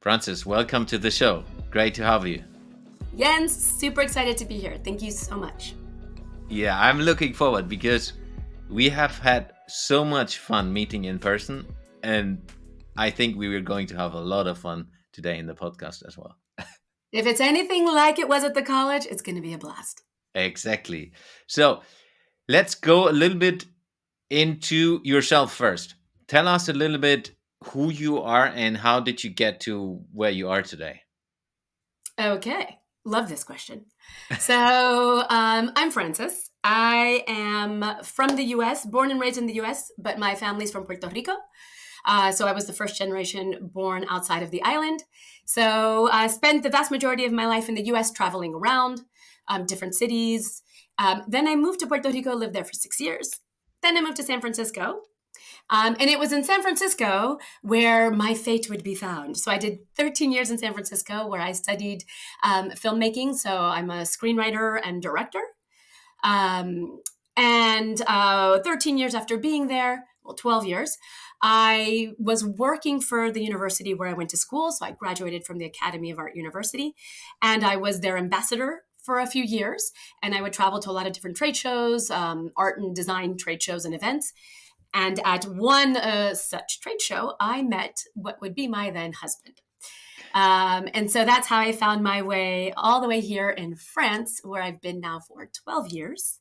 Frances, welcome to the show. Great to have you. Jens, super excited to be here. Thank you so much. Yeah, I'm looking forward because we have had so much fun meeting in person, and I think we were going to have a lot of fun today in the podcast as well. If it's anything like it was at the college, it's going to be a blast. Exactly. So let's go a little bit into yourself first. Tell us a little bit who you are and how did you get to where you are today? Okay, love this question. So I'm Frances. I am from the US, born and raised in the US, but my family's from Puerto Rico. So I was the first generation born outside of the island. So I spent the vast majority of my life in the US traveling around different cities. Then I moved to Puerto Rico, lived there for 6 years. Then I moved to San Francisco. And it was in San Francisco where my fate would be found. So I did 13 years in San Francisco where I studied filmmaking. So I'm a screenwriter and director. Um, and 13 years after being there, well, 12 years, I was working for the university where I went to school. So I graduated from the Academy of Art University, and I was their ambassador for a few years. And I would travel to a lot of different trade shows, art and design trade shows and events. And at one such trade show, I met what would be my then husband. And so that's how I found my way all the way here in France, where I've been now for 12 years.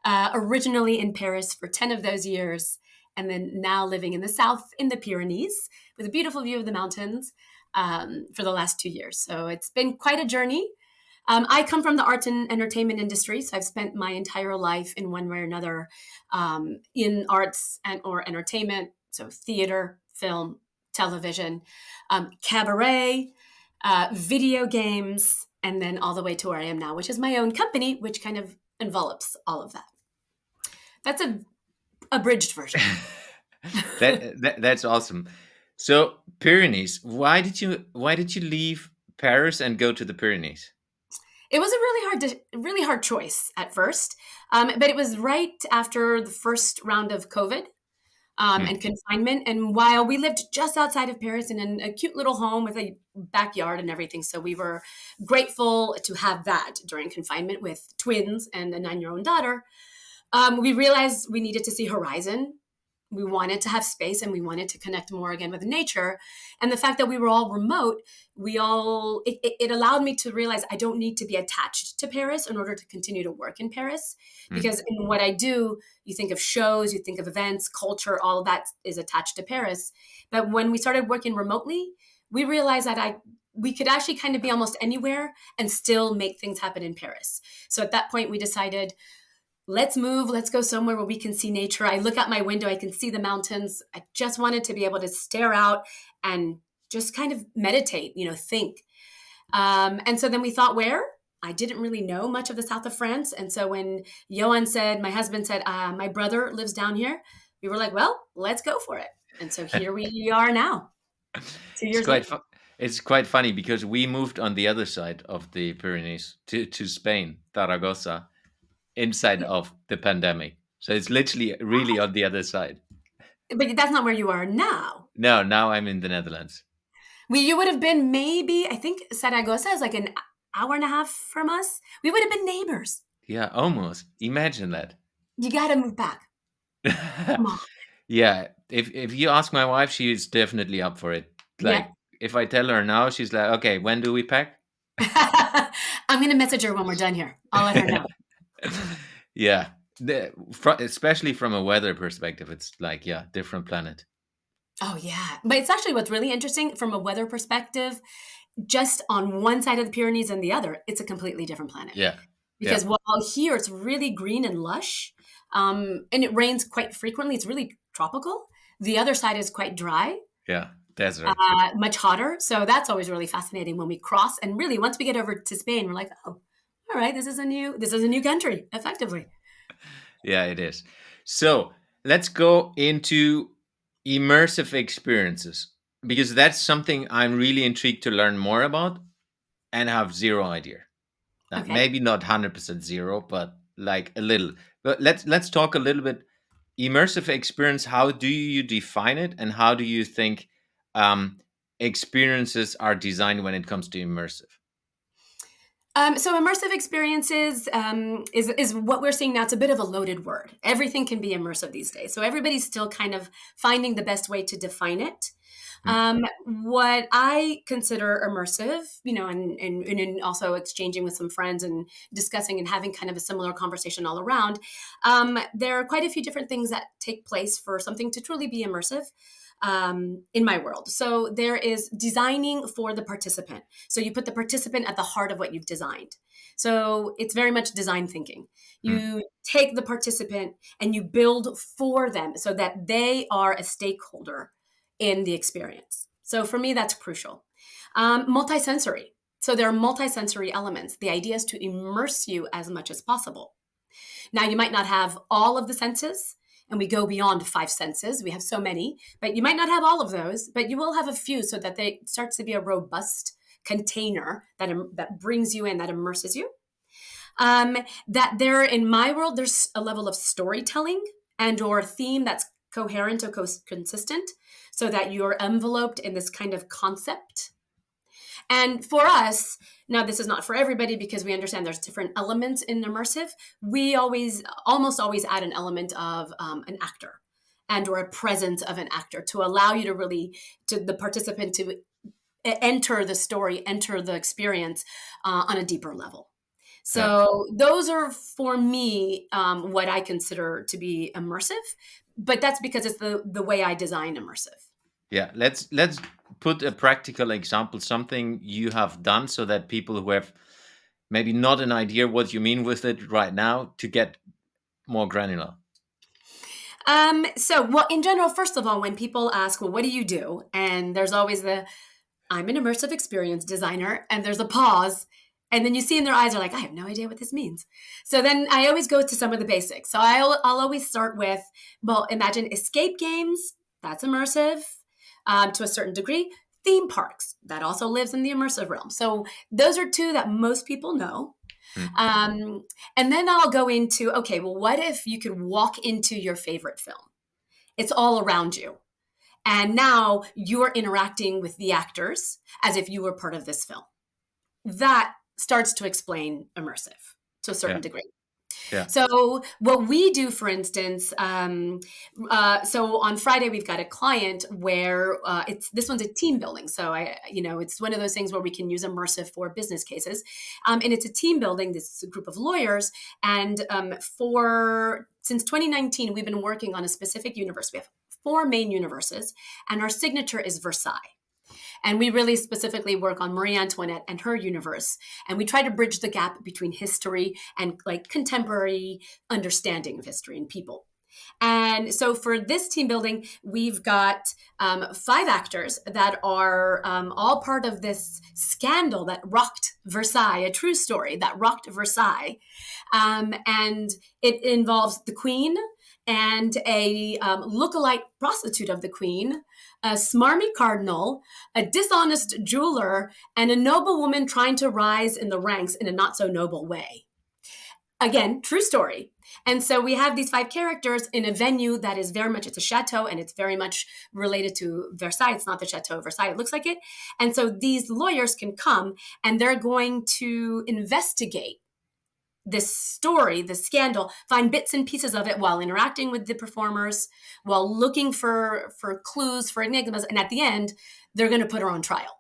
Originally in Paris for 10 of those years, and then now living in the south in the Pyrenees with a beautiful view of the mountains for the last 2 years. So it's been quite a journey. I come from the arts and entertainment industry, so I've spent my entire life in one way or another in arts and or entertainment, so theater, film, television, cabaret, video games, and then all the way to where I am now, which is my own company, which kind of envelops all of that. That's a abridged version. That's awesome. So Pyrenees, why did you leave Paris and go to the Pyrenees? It was a really hard choice at first, but it was right after the first round of COVID Hmm. and confinement. And while we lived just outside of Paris in a cute little home with a backyard and everything, so we were grateful to have that during confinement with twins and a 9-year-old daughter. We realized we needed to see horizon. We wanted to have space and we wanted to connect more again with nature. And the fact that we were all remote, it allowed me to realize I don't need to be attached to Paris in order to continue to work in Paris. Hmm. Because in what I do, you think of shows, you think of events, culture, all of that is attached to Paris. But when we started working remotely, we realized that we could actually kind of be almost anywhere and still make things happen in Paris. So at that point, we decided, let's move, let's go somewhere where we can see nature. I look out my window, I can see the mountains. I just wanted to be able to stare out and just kind of meditate, think. And so then we thought, where? I didn't really know much of the south of France. And so when my husband said, my brother lives down here, we were like, well, let's go for it. And so here we are now, two It's years quite later. fu- it's quite funny because we moved on the other side of the Pyrenees to Spain, Zaragoza, inside of the pandemic. So it's literally really on the other side. But that's not where you are now. No, now I'm in the Netherlands. You would have been maybe, I think Saragossa is like an hour and a half from us. We would have been neighbors. Yeah, almost. Imagine that. You got to move back. Come on. Yeah, if you ask my wife, she is definitely up for it. Yeah. Like if I tell her now, she's like, "Okay, when do we pack?" I'm going to message her when we're done here. I'll let her know. Yeah, especially from a weather perspective, it's like yeah, different planet. Oh, yeah. But it's actually what's really interesting from a weather perspective, just on one side of the Pyrenees and the other, it's a completely different planet. Yeah, yeah, Because while here it's really green and lush, and it rains quite frequently, it's really tropical. The other side is quite dry, yeah. Desert. much hotter. So that's always really fascinating when we cross. And really, once we get over to Spain, we're like, oh, all right, this is a new country, effectively. Yeah, it is. So let's go into immersive experiences because that's something I'm really intrigued to learn more about and have zero idea. Now, Okay. maybe not 100% zero, but like a little. But let's talk a little bit immersive experience. How do you define it, and how do you think um, experiences are designed when it comes to immersive? So immersive experiences is what we're seeing now. It's a bit of a loaded word. Everything can be immersive these days. So everybody's still kind of finding the best way to define it. Mm, What I consider immersive, and in also exchanging with some friends and discussing and having kind of a similar conversation all around, there are quite a few different things that take place for something to truly be immersive in my world. So there is designing for the participant. So you put the participant at the heart of what you've designed. So it's very much design thinking. mm, You take the participant and you build for them so that they are a stakeholder in the experience. So for me, that's crucial. Multisensory. So there are multisensory elements. The idea is to immerse you as much as possible. Now, you might not have all of the senses, and we go beyond five senses. We have so many, but you might not have all of those, but you will have a few so that they starts to be a robust container that brings you in, that immerses you. That there, in my world, there's a level of storytelling and or theme that's coherent or consistent so that you're enveloped in this kind of concept. And for us, now this is not for everybody because we understand there's different elements in immersive. We almost always add an element of an actor and or a presence of an actor to allow you to really, to the participant to enter the story, enter the experience on a deeper level. yeah. So those are for me what I consider to be immersive, but that's because it's the way I design immersive. Yeah, let's put a practical example, something you have done, so that people who have maybe not an idea what you mean with it right now to get more granular. Well, in general, first of all, when people ask, well, what do you do? And there's always I'm an immersive experience designer, and there's a pause. And then you see in their eyes, are like, I have no idea what this means. So then I always go to some of the basics. So I'll always start with, well, imagine escape games, that's immersive to a certain degree. Theme parks, that also lives in the immersive realm. So those are two that most people know. Mm, Um, and then I'll go into, okay, well, what if you could walk into your favorite film? It's all around you. And now you're interacting with the actors as if you were part of this film. That starts to explain immersive to a yeah, certain degree. yeah. So what we do, for instance, so on Friday we've got a client where it's this one's a team building. So it's one of those things where we can use immersive for business cases, and it's a team building. This is a group of lawyers, and for since 2019 we've been working on a specific universe. We have four main universes, and our signature is Versailles. And we really specifically work on Marie Antoinette and her universe. And we try to bridge the gap between history and like contemporary understanding of history and people. And so for this team building, we've got five actors that are all part of this scandal that rocked Versailles, a true story that rocked Versailles. And it involves the queen and a lookalike prostitute of the queen, a smarmy cardinal, a dishonest jeweler, and a noblewoman trying to rise in the ranks in a not so noble way. Again, true story. And so we have these five characters in a venue that is very much, it's a chateau and it's very much related to Versailles. It's not the Chateau of Versailles, it looks like it. And so these lawyers can come and they're going to investigate this story, the scandal, find bits and pieces of it while interacting with the performers, while looking for clues, for enigmas, and at the end, they're going to put her on trial,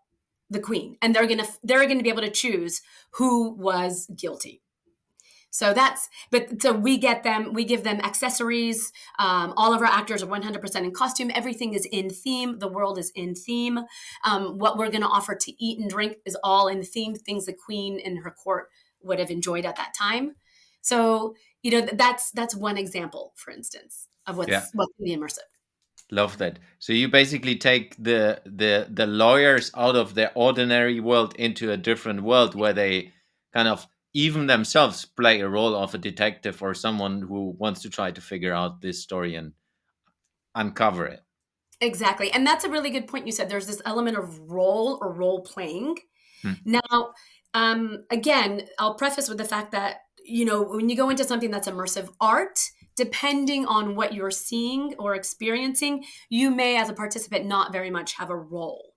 the queen, and they're going to be able to choose who was guilty. So we give them accessories. All of our actors are 100% in costume. Everything is in theme. The world is in theme. What we're going to offer to eat and drink is all in theme, things the queen in her court would have enjoyed at that time. So, that's one example, for instance, of Yeah, what's really immersive. love that. So you basically take the lawyers out of their ordinary world into a different world where they kind of even themselves play a role of a detective or someone who wants to try to figure out this story and uncover it. Exactly. And that's a really good point you said. There's this element of role or role playing. Hmm. Now, again, I'll preface with the fact that, when you go into something that's immersive art, depending on what you're seeing or experiencing, you may, as a participant, not very much have a role.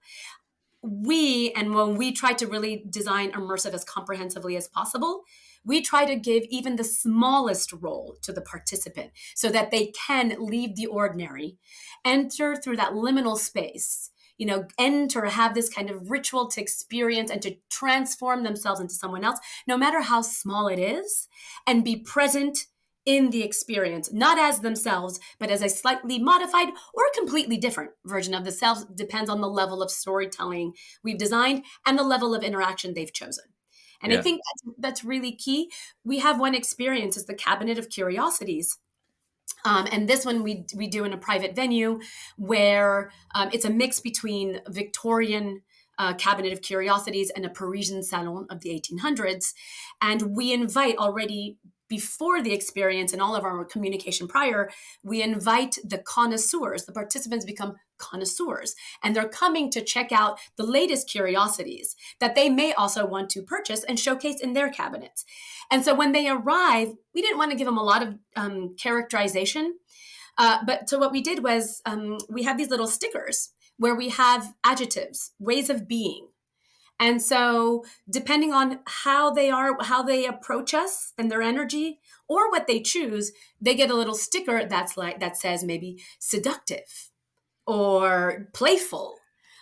and when we try to really design immersive as comprehensively as possible, we try to give even the smallest role to the participant so that they can leave the ordinary, enter through that liminal space, enter, have this kind of ritual to experience and to transform themselves into someone else, no matter how small it is, and be present in the experience, not as themselves, but as a slightly modified or completely different version of the self. Depends on the level of storytelling we've designed and the level of interaction they've chosen. And I Yeah. think that's really key. We have one experience, it's the Cabinet of Curiosities. And this one we do in a private venue where it's a mix between Victorian Cabinet of Curiosities and a Parisian salon of the 1800s. And we invite already before the experience and all of our communication prior, we invite the connoisseurs. The participants become connoisseurs, and they're coming to check out the latest curiosities that they may also want to purchase and showcase in their cabinets. And so when they arrive, we didn't want to give them a lot of characterization. But so what we did was we have these little stickers where we have adjectives, ways of being. And so depending on how they are, how they approach us and their energy or what they choose, they get a little sticker that says maybe seductive or playful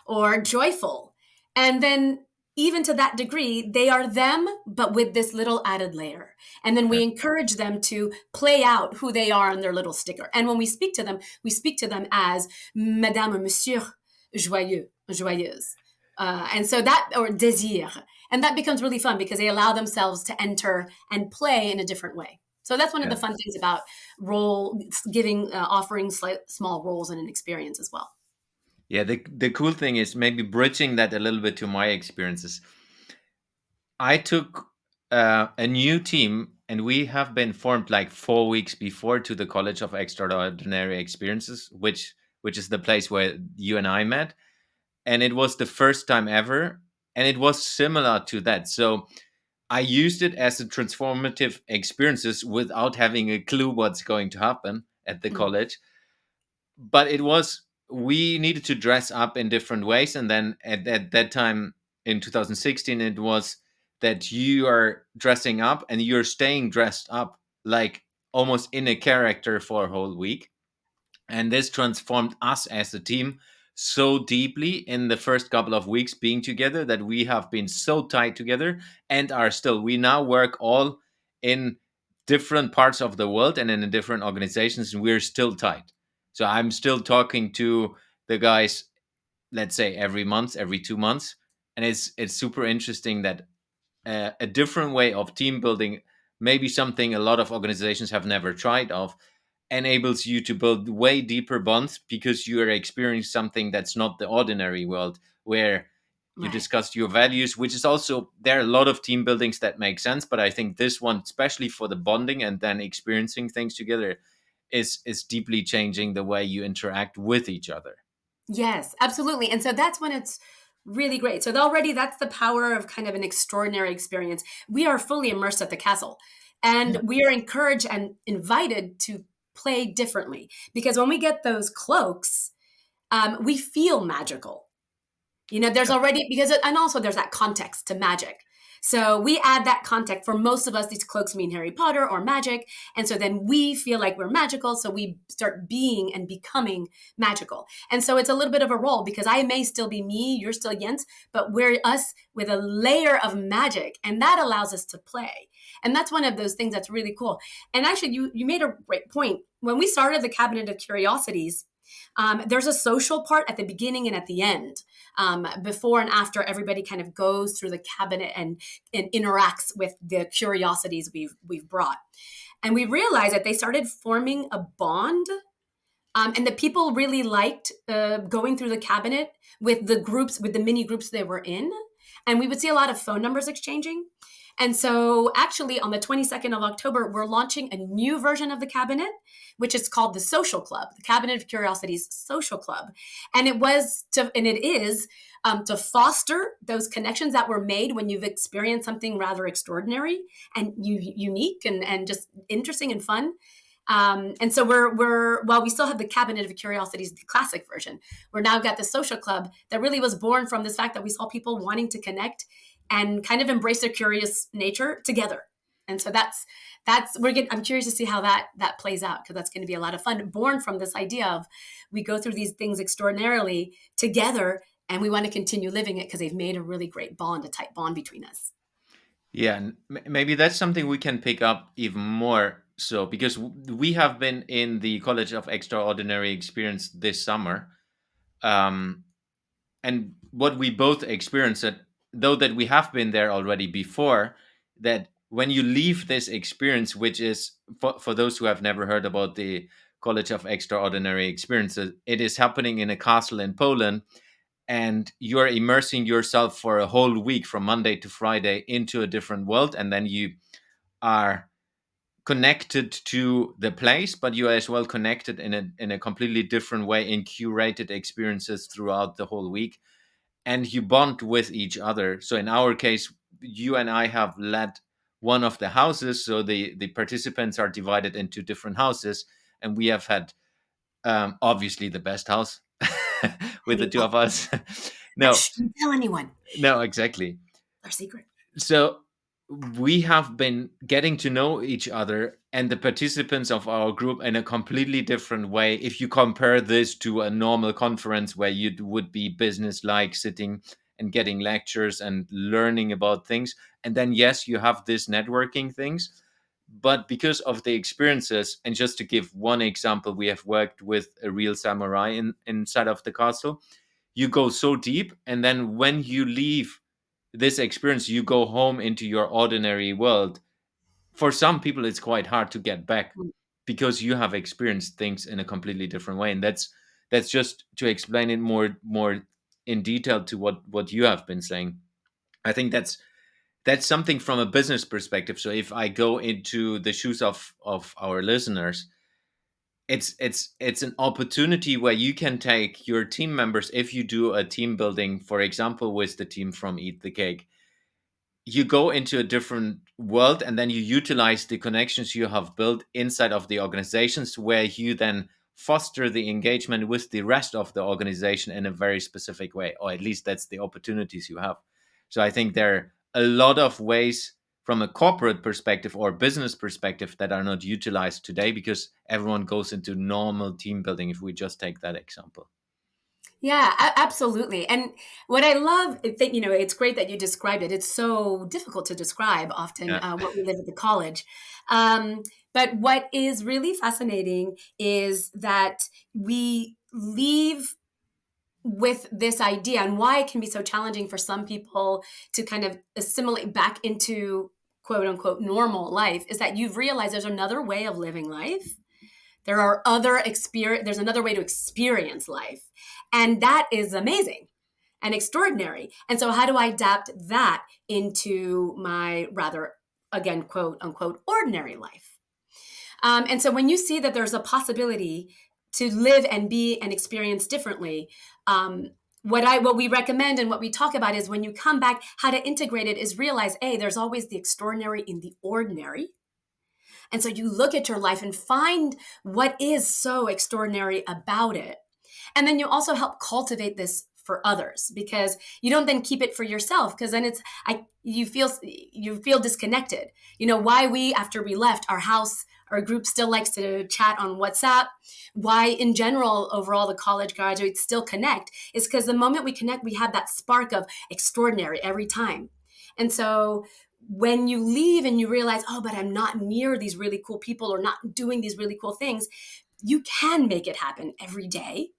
or joyful. And then even to that degree, they are them, but with this little added layer. And then we Yeah. encourage them to play out who they are on their little sticker. And when we speak to them, we speak to them as Madame or Monsieur Joyeux, Joyeuse. And so that, or désir. And that becomes really fun because they allow themselves to enter and play in a different way. So that's one of the Yeah. fun things about role giving, offering small roles in an experience as well. Yeah, the cool thing is maybe bridging that a little bit to my experiences. I took a new team, and we have been formed like 4 weeks before to the College of Extraordinary Experiences, which is the place where you and I met, and it was the first time ever, and it was similar to that. So I used it as a transformative experiences without having a clue what's going to happen at the Mm, college, but it was, we needed to dress up in different ways, and then at that time in 2016 it was that you are dressing up and you're staying dressed up like almost in a character for a whole week, and this transformed us as a team so deeply in the first couple of weeks being together that we have been so tight together and are still. We now work all in different parts of the world and in different organizations, and we're still tight. So I'm still talking to the guys, let's say every month, every 2 months, and it's super interesting that a different way of team building, maybe something a lot of organizations have never tried of, enables you to build way deeper bonds because you are experiencing something that's not the ordinary world where you right. discussed your values, which is also, there are a lot of team buildings that make sense, but I think this one, especially for the bonding and then experiencing things together, is deeply changing the way you interact with each other. Yes, absolutely. And so that's when it's really great. So already that's the power of kind of an extraordinary experience. We are fully immersed at the castle, and Yeah. we are encouraged and invited to play differently because when we get those cloaks, we feel magical. There's Yeah. already, because, and also there's that context to magic. So we add that context. For most of us, these cloaks mean Harry Potter or magic. And so then we feel like we're magical. So we start being and becoming magical. And so it's a little bit of a role because I may still be me, you're still Jens, but we're us with a layer of magic. And that allows us to play. And that's one of those things that's really cool. And actually, you made a great point. When we started the Cabinet of Curiosities, there's a social part at the beginning and at the end. Before and after, everybody kind of goes through the cabinet and interacts with the curiosities we've brought. And we realized that they started forming a bond, and the people really liked going through the cabinet with the groups, with the mini groups they were in. And we would see a lot of phone numbers exchanging. And so, actually, on the 22nd of October, we're launching a new version of the cabinet, which is called the Social Club, the Cabinet of Curiosities Social Club. And it is to foster those connections that were made when you've experienced something rather extraordinary and unique and just interesting and fun. And so we're while we still have the Cabinet of Curiosities, the classic version, we're now got the social club that really was born from this fact that we saw people wanting to connect and kind of embrace their curious nature together. And so I'm curious to see how that plays out, because that's going to be a lot of fun, born from this idea of we go through these things extraordinarily together, and we want to continue living it because they've made a really great bond, a tight bond between us. Yeah, and maybe that's something we can pick up even more so, because we have been in the College of Extraordinary Experience this summer. Um, and what we both experienced, that though that we have been there already before, that when you leave this experience, which is for those who have never heard about the College of Extraordinary Experiences, it is happening in a castle in Poland, and you're immersing yourself for a whole week from Monday to Friday into a different world, and then you are connected to the place, but you are as well connected in a completely different way in curated experiences throughout the whole week, and you bond with each other. So in our case, you and I have led one of the houses, so the participants are divided into different houses, and we have had obviously the best house I with the mean, two oh, of us. No, don't tell anyone. no, exactly. Our secret. So we have been getting to know each other and the participants of our group in a completely different way. If you compare this to a normal conference where you would be business like, sitting and getting lectures and learning about things, and then yes, you have this networking things, but because of the experiences, and just to give one example, we have worked with a real samurai inside of the castle. You go so deep, and then when you leave this experience, you go home into your ordinary world. For some people, it's quite hard to get back because you have experienced things in a completely different way, and that's just to explain it more in detail to what you have been saying. I think that's something from a business perspective. So if I go into the shoes of our listeners, it's an opportunity where you can take your team members, if you do a team building, for example, with the team from Eat the Cake, you go into a different world, and then you utilize the connections you have built inside of the organizations, where you then foster the engagement with the rest of the organization in a very specific way, or at least that's the opportunities you have. So I think there are a lot of ways from a corporate perspective or business perspective that are not utilized today, because everyone goes into normal team building, if we just take that example. Yeah, absolutely. And what I love, I think, it's great that you described it. It's so difficult to describe often Yeah. what we live at the college. But what is really fascinating is that we leave with this idea, and why it can be so challenging for some people to kind of assimilate back into quote unquote normal life, is that you've realized there's another way of living life. There's another way to experience life. And that is amazing and extraordinary. And so how do I adapt that into my rather, again, quote unquote, ordinary life? And so when you see that there's a possibility to live and be and experience differently, what we recommend and what we talk about is, when you come back, how to integrate it is realize, A, there's always the extraordinary in the ordinary. And so you look at your life and find what is so extraordinary about it. And then you also help cultivate this for others, because you don't then keep it for yourself, because then you feel disconnected. Why we, after we left our house, our group still likes to chat on WhatsApp, why in general overall the college graduates still connect, is because the moment we connect, we have that spark of extraordinary every time. And so when you leave and you realize, oh, but I'm not near these really cool people or not doing these really cool things, you can make it happen every day.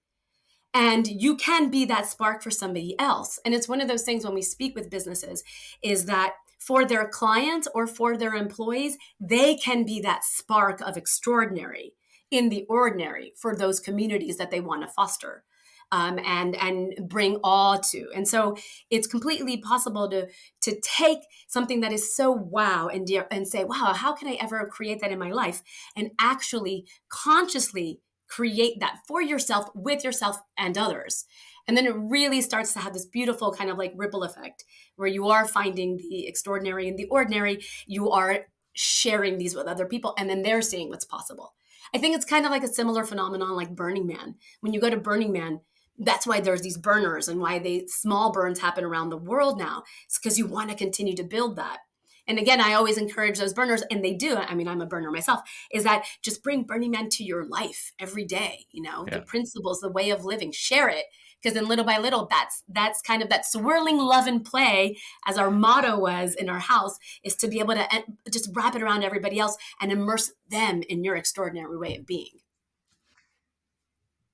And you can be that spark for somebody else. And it's one of those things when we speak with businesses, is that for their clients or for their employees, they can be that spark of extraordinary in the ordinary for those communities that they want to foster, and bring awe to. And so it's completely possible to take something that is so wow and dear and say, wow, how can I ever create that in my life? And actually consciously create that for yourself, with yourself and others. And then it really starts to have this beautiful kind of like ripple effect, where you are finding the extraordinary in the ordinary. You are sharing these with other people, and then they're seeing what's possible. I think it's kind of like a similar phenomenon like Burning Man. When you go to Burning Man, that's why there's these burners and why they small burns happen around the world now. It's because you want to continue to build that. And again, I always encourage those burners, and they do. I mean, I'm a burner myself, is that just bring Burning Man to your life every day, the Yeah. principles, the way of living, share it. Because then little by little, that's kind of that swirling love and play, as our motto was in our house, is to be able to just wrap it around everybody else and immerse them in your extraordinary way of being.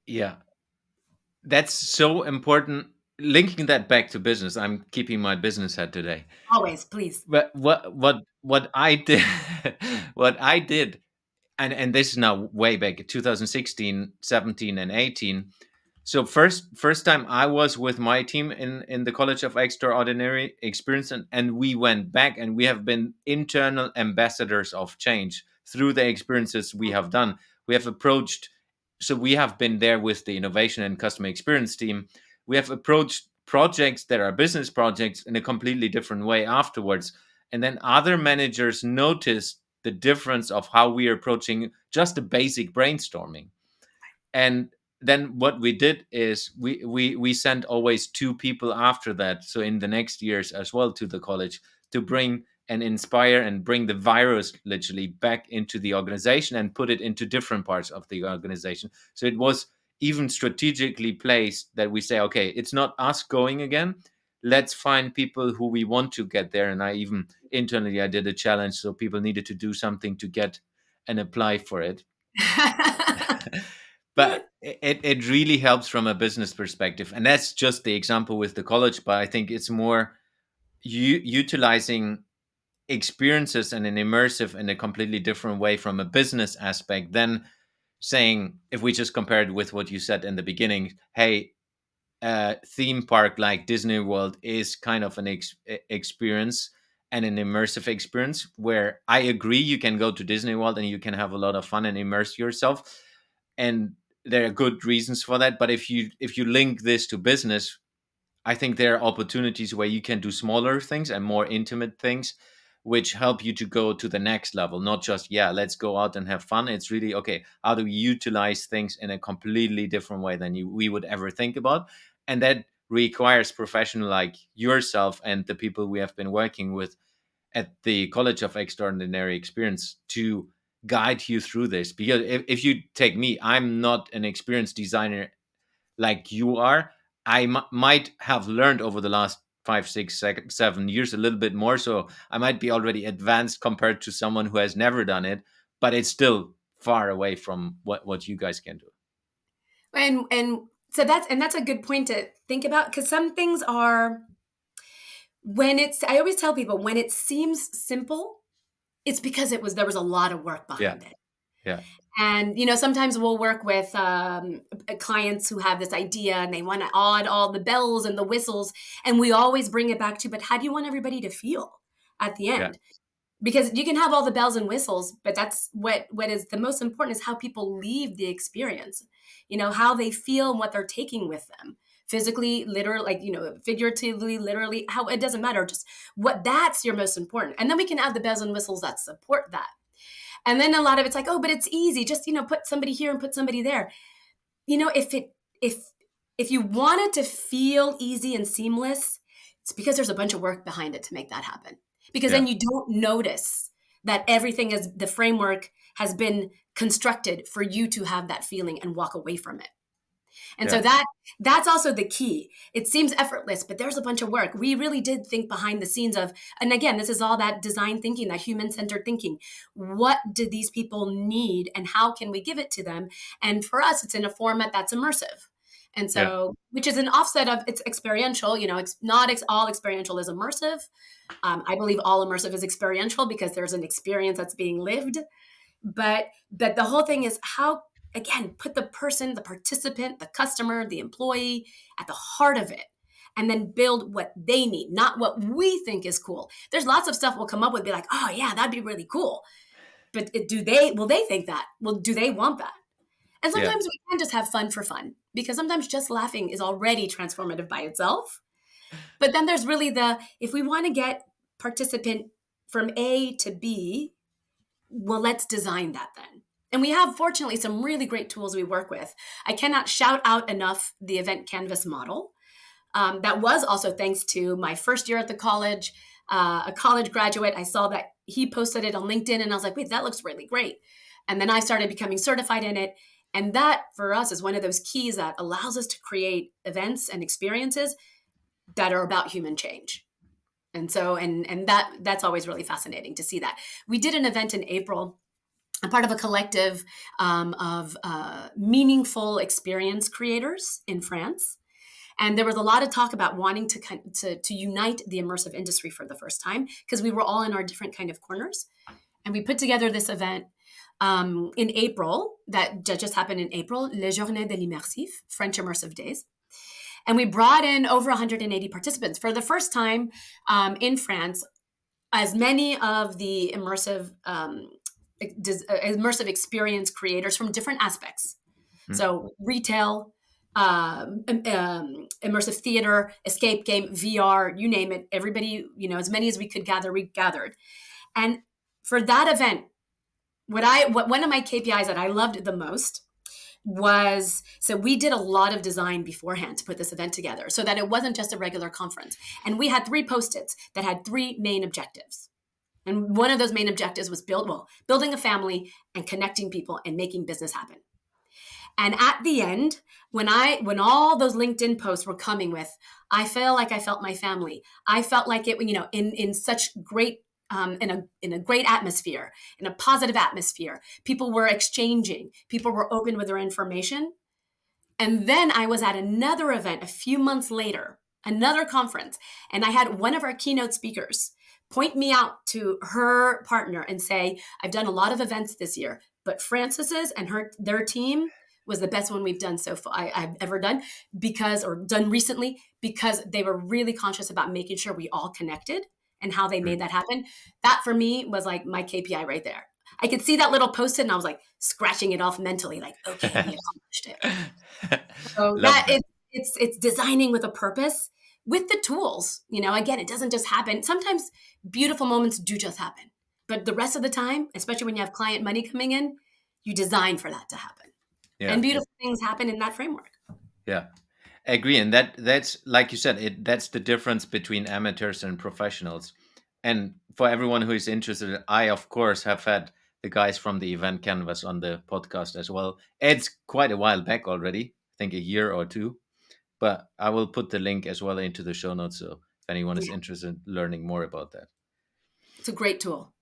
Yeah. That's so important. Linking that back to business, I'm keeping my business hat today. Always, please. But what I did, what I did, and this is now way back 2016, 17, and 18. So first time I was with my team in the College of Extraordinary Experience, and we went back, and we have been internal ambassadors of change through the experiences we have done. We have approached, so we have been there with the innovation and customer experience team. We have approached projects that are business projects in a completely different way afterwards, and then other managers noticed the difference of how we are approaching just a basic brainstorming. And then what we did is we sent always two people after that, so in the next years as well, to the college, to bring and inspire and bring the virus literally back into the organization and put it into different parts of the organization. So it was even strategically placed that we say, okay, it's not us going again, let's find people who we want to get there. And I even internally, I did a challenge, so people needed to do something to get and apply for it. But it really helps from a business perspective, and that's just the example with the college. But I think it's more utilizing experiences and an immersive in a completely different way from a business aspect than saying, if we just compare it with what you said in the beginning, hey, theme park like Disney World is kind of an experience and an immersive experience, where I agree you can go to Disney World and you can have a lot of fun and immerse yourself, and there are good reasons for that. But if you link this to business, I think there are opportunities where you can do smaller things and more intimate things, which help you to go to the next level. Not just, yeah, let's go out and have fun. It's really, okay, how do we utilize things in a completely different way than we would ever think about? And that requires professional like yourself and the people we have been working with at the College of Extraordinary Experience to guide you through this. Because if you take me, I'm not an experienced designer like you are. I might have learned over the last 5, 6, 7 years a little bit more. So I might be already advanced compared to someone who has never done it, but it's still far away from what you guys can do. And so that's a good point to think about, because some things are, I always tell people, when it seems simple, it's because there was a lot of work Yeah. behind it. Yeah. And sometimes we'll work with clients who have this idea and they want to add all the bells and the whistles, and we always bring it back to, but how do you want everybody to feel at the Yeah. end? Because you can have all the bells and whistles, but that's what is the most important, is how people leave the experience, how they feel and what they're taking with them, physically, literally, like, figuratively, literally, how, it doesn't matter, just what, that's your most important. And then we can add the bells and whistles that support that. And then a lot of it's like, oh, but it's easy, just put somebody here and put somebody there. If you want it to feel easy and seamless, it's because there's a bunch of work behind it to make that happen. Because Yeah. then you don't notice that everything is, the framework has been constructed for you to have that feeling and walk away from it. And so Yeah. that's also the key. It seems effortless, but there's a bunch of work. We really did think behind the scenes of, and again, this is all that design thinking, that human-centered thinking. What do these people need and how can we give it to them? And for us, it's in a format that's immersive. And Yeah. so, which is an offset of, it's experiential, it's not all experiential is immersive. I believe all immersive is experiential because there's an experience that's being lived. But the whole thing is how, again, put the person, the participant, the customer, the employee at the heart of it, and then build what they need, not what we think is cool. There's lots of stuff we'll come up with, be like, oh yeah, that'd be really cool. But will they think that? Well, do they want that? And Yeah. sometimes we can just have fun for fun, because sometimes just laughing is already transformative by itself. But then there's really if we want to get participant from A to B, well, let's design that then. And we have, fortunately, some really great tools we work with. I cannot shout out enough the event canvas model. That was also thanks to my first year at the college, a college graduate. I saw that he posted it on LinkedIn, and I was like, wait, that looks really great. And then I started becoming certified in it. And that, for us, is one of those keys that allows us to create events and experiences that are about human change. And so, and that's always really fascinating to see that. We did an event in April. I'm part of a collective of meaningful experience creators in France. And there was a lot of talk about wanting to unite the immersive industry for the first time, because we were all in our different kind of corners. And we put together this event in April that just happened in April, Les Journées de l'Immersive, French Immersive Days. And we brought in over 180 participants for the first time in France. As many of the immersive experience creators from different aspects. So retail, immersive theater, escape game, VR, you name it. Everybody, as many as we could gather, we gathered. And for that event, one of my KPIs that I loved the most was, so we did a lot of design beforehand to put this event together so that it wasn't just a regular conference. And we had 3 Post-its that had 3 main objectives. And one of those main objectives was building a family and connecting people and making business happen. And at the end, when all those LinkedIn posts were coming with, I feel like I felt my family. I felt like it, in such great, in a great atmosphere, in a positive atmosphere. People were exchanging. People were open with their information. And then I was at another event a few months later, another conference, and I had one of our keynote speakers point me out to her partner and say, I've done a lot of events this year, but Frances's and their team was the best one we've done so far, I've ever done, done recently, because they were really conscious about making sure we all connected and how they made that happen. That for me was like my KPI right there. I could see that little post-it and I was like scratching it off mentally, like, okay, we accomplished it. So Love that. it's designing with a purpose, with the tools. Again, it doesn't just happen. Sometimes beautiful moments do just happen, but the rest of the time, especially when you have client money coming in, you design for that to happen. Yeah. And beautiful things happen in that framework. Yeah. I agree. And that's like you said, that's the difference between amateurs and professionals. And for everyone who is interested, I of course have had the guys from the event canvas on the podcast as well. It's quite a while back already, I think a year or two. But I will put the link as well into the show notes, so if anyone is Yeah, interested in learning more about that. it's a great tool.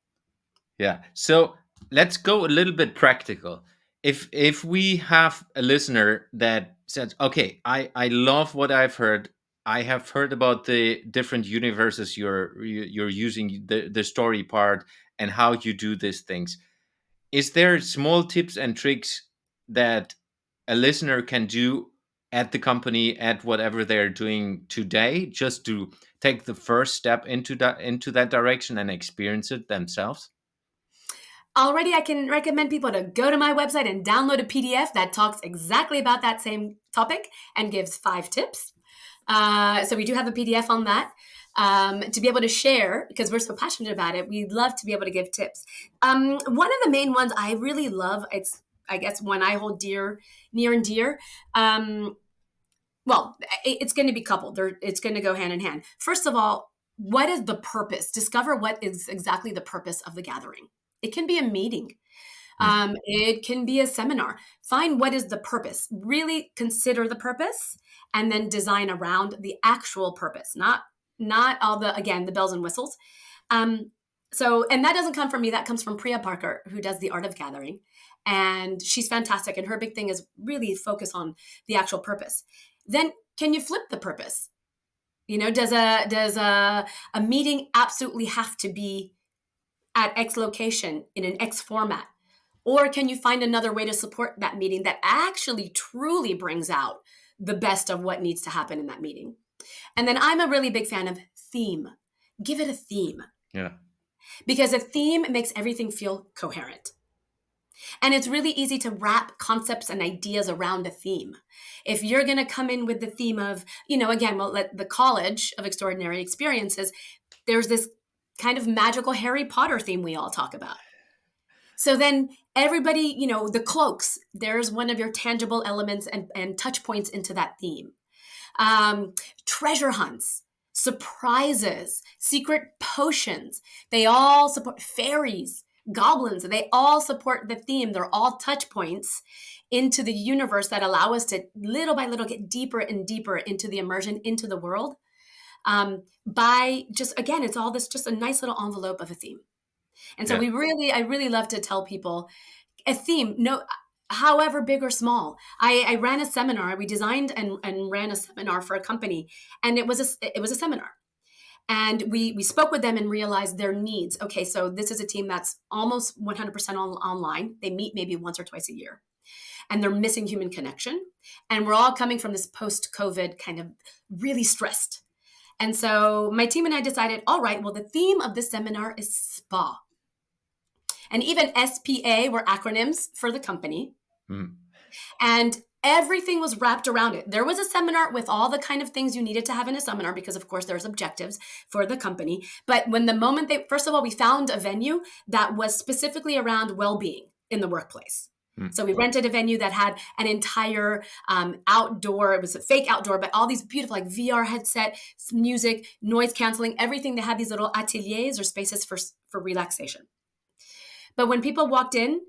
Yeah. So let's go a little bit practical. If we have a listener that says, "Okay, I love what I've heard. I have heard about the different universes you're using, the story part and how you do these things. Is there small tips and tricks that a listener can do at the company, at whatever they're doing today, just to take the first step into that direction and experience it themselves?" Already, I can recommend people to go to my website and download a PDF that talks exactly about that same topic and gives 5 tips. So we do have a PDF on that to be able to share, because we're so passionate about it. We'd love to be able to give tips. One of the main ones I really love, it's, I guess, one I hold near and dear. Well, it's going to be coupled. It's going to go hand in hand. First of all, what is the purpose? Discover what is exactly the purpose of the gathering. It can be a meeting. It can be a seminar. Find what is the purpose. Really consider the purpose, and then design around the actual purpose, not all the bells and whistles. And that doesn't come from me. That comes from Priya Parker, who does the Art of Gathering, and she's fantastic. And her big thing is really focus on the actual purpose. Then, can you flip the purpose? Does a meeting absolutely have to be at X location in an X format? Or can you find another way to support that meeting that actually truly brings out the best of what needs to happen in that meeting? And then I'm a really big fan of theme. Give it a theme. Yeah. Because a theme makes everything feel coherent. And it's really easy to wrap concepts and ideas around a theme. If you're going to come in with the theme of, the College of Extraordinary Experiences, there's this kind of magical Harry Potter theme we all talk about. So then everybody, the cloaks, there's one of your tangible elements and touch points into that theme. um, Treasure hunts, surprises, secret potions. They all support fairies, goblins. They all support the theme. They're all touch points into the universe that allow us to little by little get deeper and deeper into the immersion, into the world. By just, again, it's all this, just a nice little envelope of a theme. And so Yeah. I really love to tell people a theme, no, however big or small. I ran a seminar. We designed and ran a seminar for a company, and it was a seminar. And we spoke with them and realized their needs. Okay, so this is a team that's almost 100% online. They meet maybe once or twice a year, and they're missing human connection. And we're all coming from this post-COVID kind of really stressed. And so my team and I decided, all right, well, the theme of this seminar is spa. And even SPA were acronyms for the company. Mm. And everything was wrapped around it. There was a seminar with all the kind of things you needed to have in a seminar, because of course there's objectives for the company. But when the moment first of all, we found a venue that was specifically around well-being in the workplace. Mm. So we rented a venue that had an entire outdoor, it was a fake outdoor, but all these beautiful like VR headset, music, noise canceling, everything. They had these little ateliers or spaces for relaxation. But when people walked in,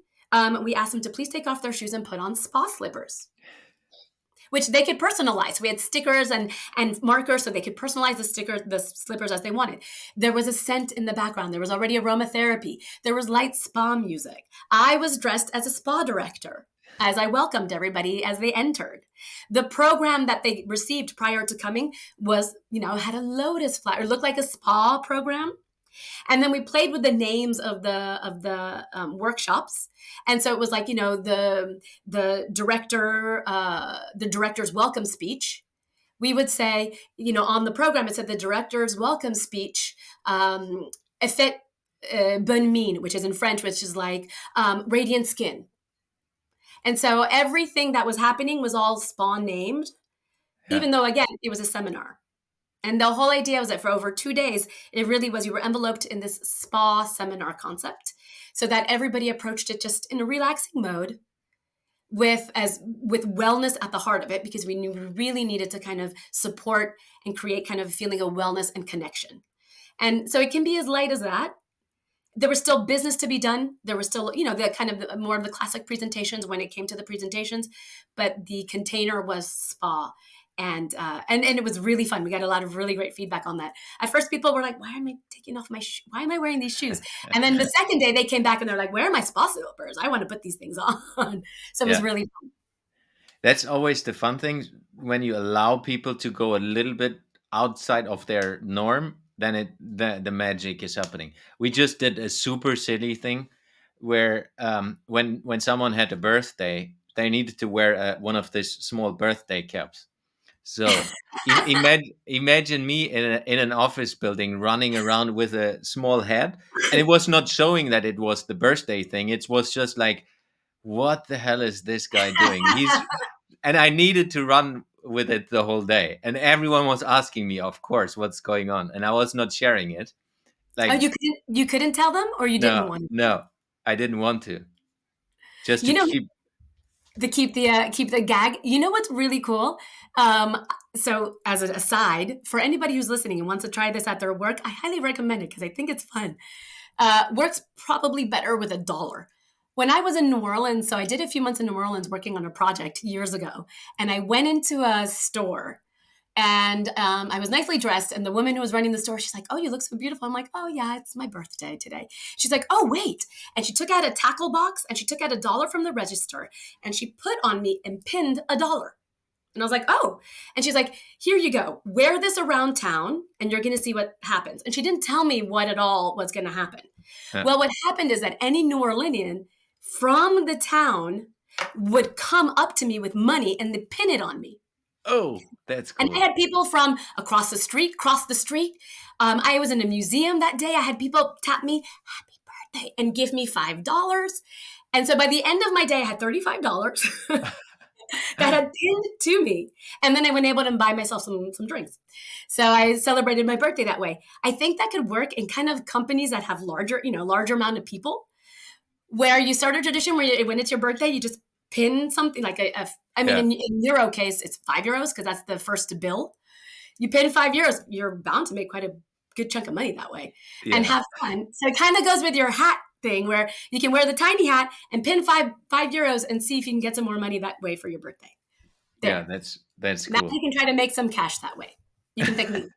we asked them to please take off their shoes and put on spa slippers, which they could personalize. We had stickers and markers, so they could personalize the slippers as they wanted. There was a scent in the background. There was already aromatherapy. There was light spa music. I was dressed as a spa director as I welcomed everybody as they entered. The program that they received prior to coming was, had a lotus flower. It looked like a spa program. And then we played with the names of the workshops, and so it was like the director's welcome speech. We would say on the program it said the director's welcome speech, effet bonne mine, which is in French, which is like radiant skin. And so everything that was happening was all spa named, Yeah. even though again it was a seminar. And the whole idea was that for over 2 days, it really was, you were enveloped in this spa seminar concept, so that everybody approached it just in a relaxing mode with wellness at the heart of it, because we knew we really needed to kind of support and create kind of a feeling of wellness and connection. And so it can be as light as that. There was still business to be done. There was still, the kind of more of the classic presentations when it came to the presentations, but the container was spa. And it was really fun. We got a lot of really great feedback on that. At first, people were like, "Why am I taking off my why am I wearing these shoes?" And then the second day, they came back and they're like, "Where are my spa slippers? I want to put these things on." So it was Yeah. really fun. That's always the fun thing when you allow people to go a little bit outside of their norm. Then the magic is happening. We just did a super silly thing where when someone had a birthday, they needed to wear one of these small birthday caps. So imagine me in an office building running around with a small head, and it was not showing that it was the birthday thing. It was just like, what the hell is this guy doing? And I needed to run with it the whole day, and everyone was asking me, of course, what's going on, and I was not sharing it. Oh, Like, you couldn't tell them, or you didn't no, want no, I didn't want to, just to? to keep. To keep the gag. You know what's really cool? So as an aside, for anybody who's listening and wants to try this at their work, I highly recommend it because I think it's fun. Works probably better with $1. When I was in New Orleans, so I did a few months in New Orleans working on a project years ago, and I went into a store, and I was nicely dressed, and the woman who was running the store, she's like, "Oh, you look so beautiful." I'm like, "Oh yeah, it's my birthday today." She's like, "Oh wait," and she took out a tackle box and she took out $1 from the register and she put on me and pinned $1. And I was like, "Oh," and she's like, "Here you go. Wear this around town, and you're going to see what happens." And she didn't tell me what at all was going to happen. uh, Well, what happened is that any New Orleanian from the town would come up to me with money and they'd pin it on me. oh, that's And I cool. had people from across the street, cross the street. I was in a museum that day. I had people tap me, "Happy birthday," and give me $5. And so by the end of my day, I had $35 that had pinned to me. And then I went able to buy myself some drinks. So I celebrated my birthday that way. I think that could work in kind of companies that have larger amount of people. where you start a tradition where when it's your birthday, you just pin something like I mean, Yeah. in euro case, it's €5 because that's the first to bill. You pin €5, you're bound to make quite a good chunk of money that way and Yeah. have fun. So it kind of goes with your hat thing where you can wear the tiny hat and pin €5 and see if you can get some more money that way for your birthday. Yeah, There. that's Now cool. you can try to make some cash that way. You can thank me.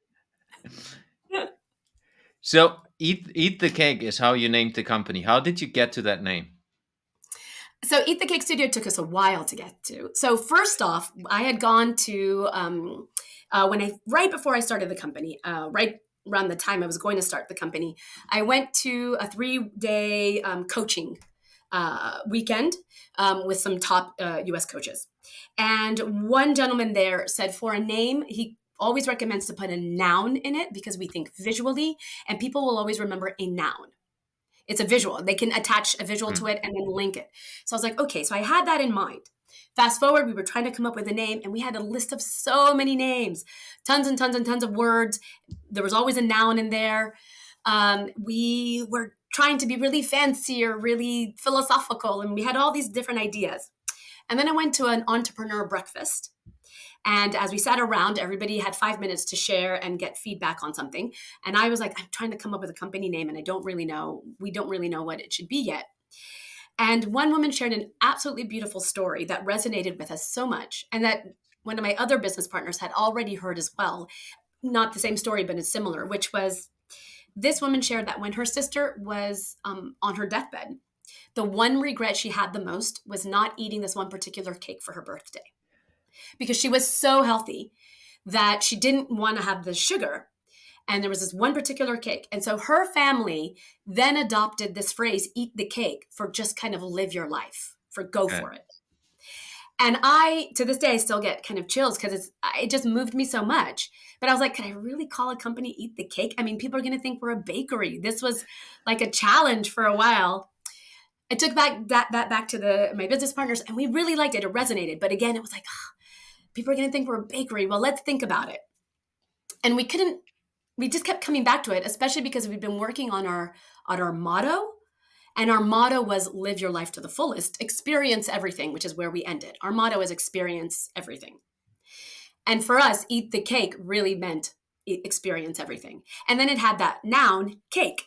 So eat the cake is how you named the company. How did you get to that name? So Eat the Cake Studio took us a while to get to. So first off, I had gone to right before I started the company, right around the time I was going to start the company, I went to a 3-day coaching weekend with some top U.S. coaches, and one gentleman there said for a name he always recommends to put a noun in it because we think visually, and people will always remember a noun. It's a visual. They can attach a visual to Hmm. it and then link it. So I was like, okay, so I had that in mind. Fast forward, we were trying to come up with a name and we had a list of so many names, tons and tons and tons of words. There was always a noun in there. We were trying to be really fancy or really philosophical, and we had all these different ideas. And then I went to an entrepreneur breakfast, and as we sat around, everybody had 5 minutes to share and get feedback on something. And I was like, I'm trying to come up with a company name and we don't really know what it should be yet. And one woman shared an absolutely beautiful story that resonated with us so much. And that one of my other business partners had already heard as well. Not the same story, but it's similar, which was this woman shared that when her sister was on her deathbed, the one regret she had the most was not eating this one particular cake for her birthday because she was so healthy that she didn't want to have the sugar. And there was this one particular cake. And so her family then adopted this phrase, eat the cake, for just kind of live your life, for go Yeah. for it. And I, to this day, I still get kind of chills because it just moved me so much. But I was like, can I really call a company Eat the Cake? I mean, people are going to think we're a bakery. This was like a challenge for a while. I took that back to my business partners, and we really liked it. It resonated. But again, it was like, people are going to think we're a bakery. Well, let's think about it. And we just kept coming back to it, especially because we've been working on our motto. And our motto was live your life to the fullest, experience everything, which is where we ended. Our motto is experience everything. And for us, eat the cake really meant experience everything. And then it had that noun, cake.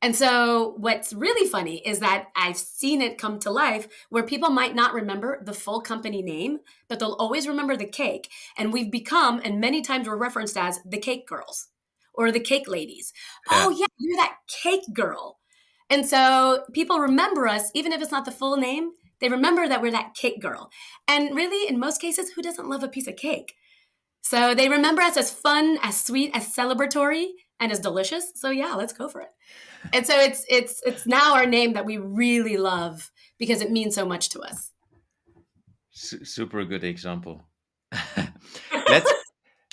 And so what's really funny is that I've seen it come to life where people might not remember the full company name, but they'll always remember the cake. And we've become, and many times we're referenced as the cake girls or the cake ladies. Oh, Yeah. yeah, you're that cake girl. And so people remember us, even if it's not the full name, they remember that we're that cake girl. And really, in most cases, who doesn't love a piece of cake? So they remember us as fun, as sweet, as celebratory, and as delicious. So yeah, let's go for it. And so it's now our name that we really love because it means so much to us. Super good example. let's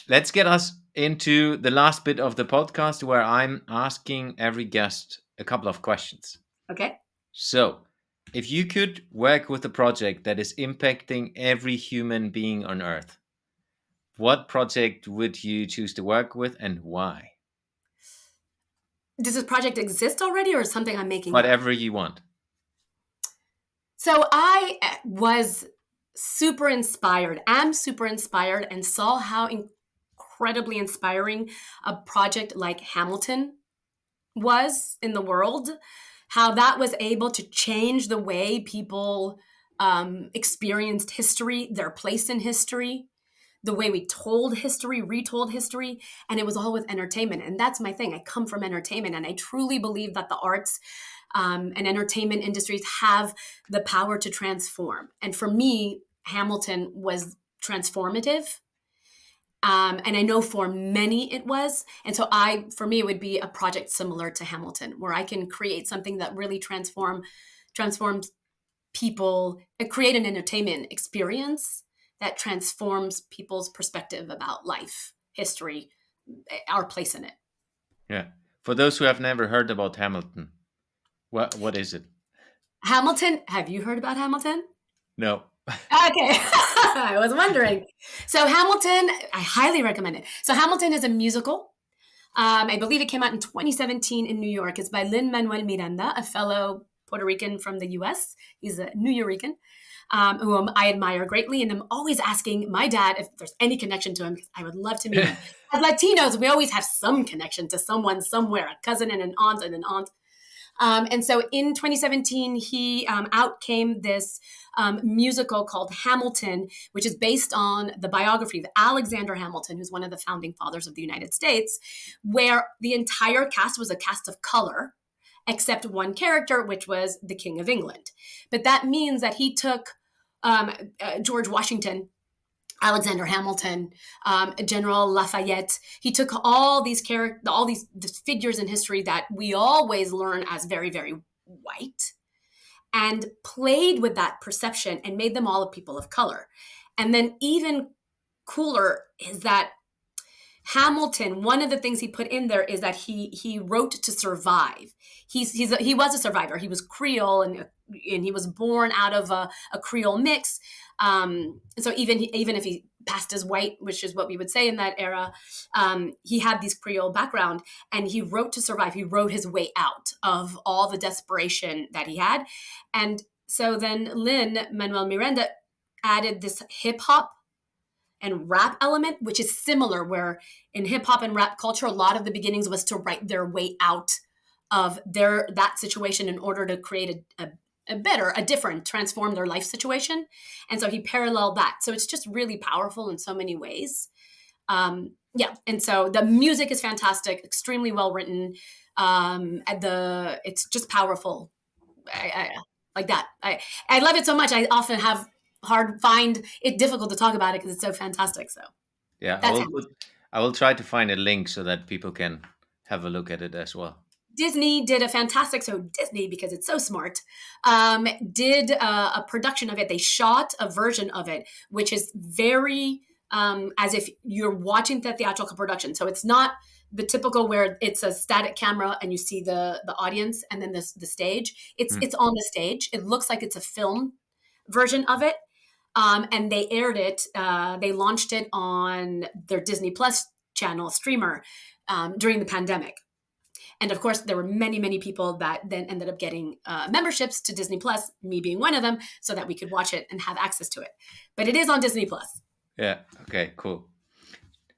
let's get us into the last bit of the podcast where I'm asking every guest a couple of questions. Okay. So, if you could work with a project that is impacting every human being on earth, what project would you choose to work with and why? Does this project exist already or is something I'm making up? Whatever you want. So I was super inspired, am super inspired, and saw how incredibly inspiring a project like Hamilton was in the world, how that was able to change the way people experienced history, their place in history, the way we told history, retold history, and it was all with entertainment. And that's my thing. I come from entertainment, and I truly believe that the arts and entertainment industries have the power to transform. And for me, Hamilton was transformative. And I know for many it was. And so for me, it would be a project similar to Hamilton, where I can create something that really transforms people and create an entertainment experience that transforms people's perspective about life, history, our place in it. Yeah. For those who have never heard about Hamilton, what is it? Hamilton, have you heard about Hamilton? No. Okay. I was wondering. So Hamilton, I highly recommend it. So Hamilton is a musical. I believe it came out in 2017 in New York. It's by Lin-Manuel Miranda, a fellow Puerto Rican from the US. He's a New Yorican, whom I admire greatly. And I'm always asking my dad if there's any connection to him, because I would love to meet him. As Latinos, we always have some connection to someone somewhere, a cousin and an aunt and an aunt. And so in 2017, he out came this musical called Hamilton, which is based on the biography of Alexander Hamilton, who's one of the founding fathers of the United States, where the entire cast was a cast of color, except one character, which was the King of England. But that means that he took George Washington, Alexander Hamilton, General Lafayette. He took all these figures in history that we always learn as very, very white, and played with that perception and made them all a people of color. And then even cooler is that Hamilton, one of the things he put in there is that he wrote to survive. He was a survivor. He was Creole, and he was born out of a Creole mix. So even if he passed as white, which is what we would say in that era, he had this Creole background, and he wrote to survive. He wrote his way out of all the desperation that he had. And so then Lin-Manuel Miranda added this hip hop and rap element, which is similar, where in hip hop and rap culture, a lot of the beginnings was to write their way out of that situation in order to create a different, transform their life situation. And so he paralleled that. So it's just really powerful in so many ways. Yeah. And so the music is fantastic, extremely well written. It's just powerful. I like that. I love it so much. I often find it difficult to talk about it because it's so fantastic. So Yeah, that's it. I will try to find a link so that people can have a look at it as well. Disney did Disney, because it's so smart, did a production of it. They shot a version of it, which is very as if you're watching the theatrical production. So it's not the typical where it's a static camera and you see the audience and then the stage. It's on the stage. It looks like it's a film version of it. And they aired it. They launched it on their Disney Plus channel streamer during the pandemic. And of course, there were many, many people that then ended up getting memberships to Disney Plus, me being one of them, so that we could watch it and have access to it. But it is on Disney Plus. Yeah. Okay, cool.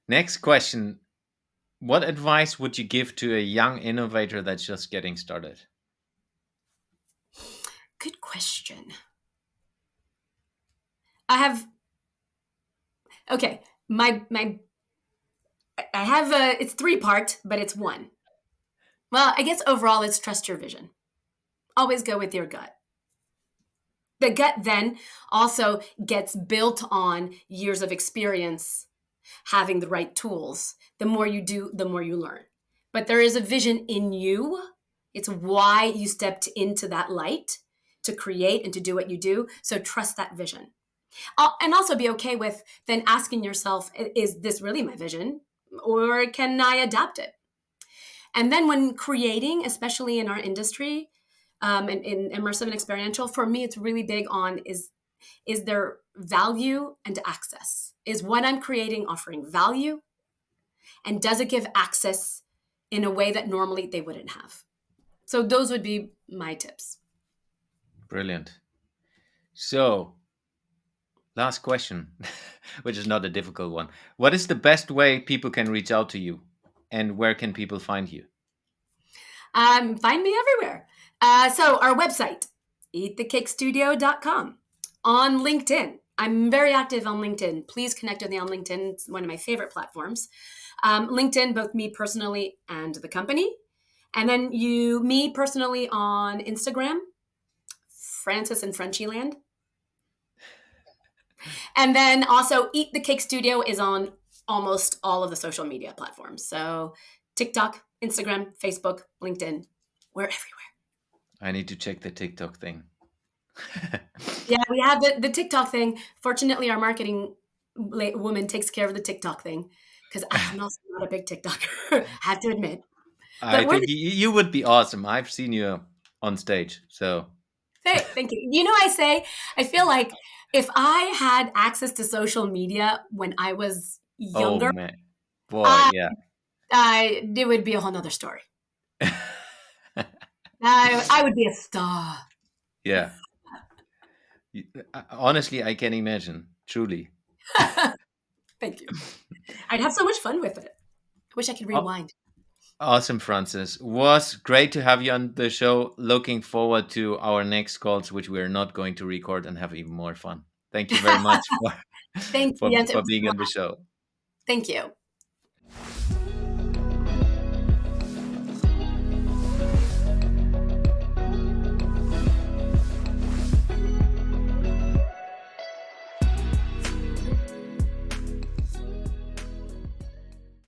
Next question. What advice would you give to a young innovator that's just getting started? Good question. I have, okay, it's 3-part, but it's one. Well, I guess overall it's trust your vision. Always go with your gut. The gut then also gets built on years of experience, having the right tools. The more you do, the more you learn. But there is a vision in you. It's why you stepped into that light to create and to do what you do. So trust that vision. And also be okay with then asking yourself, is this really my vision? Or can I adapt it? And then when creating, especially in our industry, in immersive and experiential, for me, it's really big on is there value and access? Is what I'm creating offering value? And does it give access in a way that normally they wouldn't have? So those would be my tips. Brilliant. So, last question, which is not a difficult one. What is the best way people can reach out to you? And where can people find you? Find me everywhere. So our website, eatthecakestudio.com. On LinkedIn. I'm very active on LinkedIn. Please connect with me on LinkedIn. It's one of my favorite platforms. LinkedIn, both me personally and the company. And then me personally on Instagram, Frances and Frenchieland. And then also Eat the Cake Studio is on almost all of the social media platforms. So TikTok, Instagram, Facebook, LinkedIn, we're everywhere. I need to check the TikTok thing. Yeah, we have the TikTok thing. Fortunately, our marketing woman takes care of the TikTok thing, because I'm also not a big TikToker, I have to admit. I think you would be awesome. I've seen you on stage, so. Thank you. You know, I feel like if I had access to social media when I was younger, oh man, boy, yeah, it would be a whole nother story. I would be a star. Yeah. Honestly, I can imagine. Truly. Thank you. I'd have so much fun with it. I wish I could Aw- rewind. Awesome, Francis. Was great to have you on the show. Looking forward to our next calls, which we're not going to record and have even more fun. Thank you very much for Thank for, you, Jens. It for was being a on the blast. show. Thank you.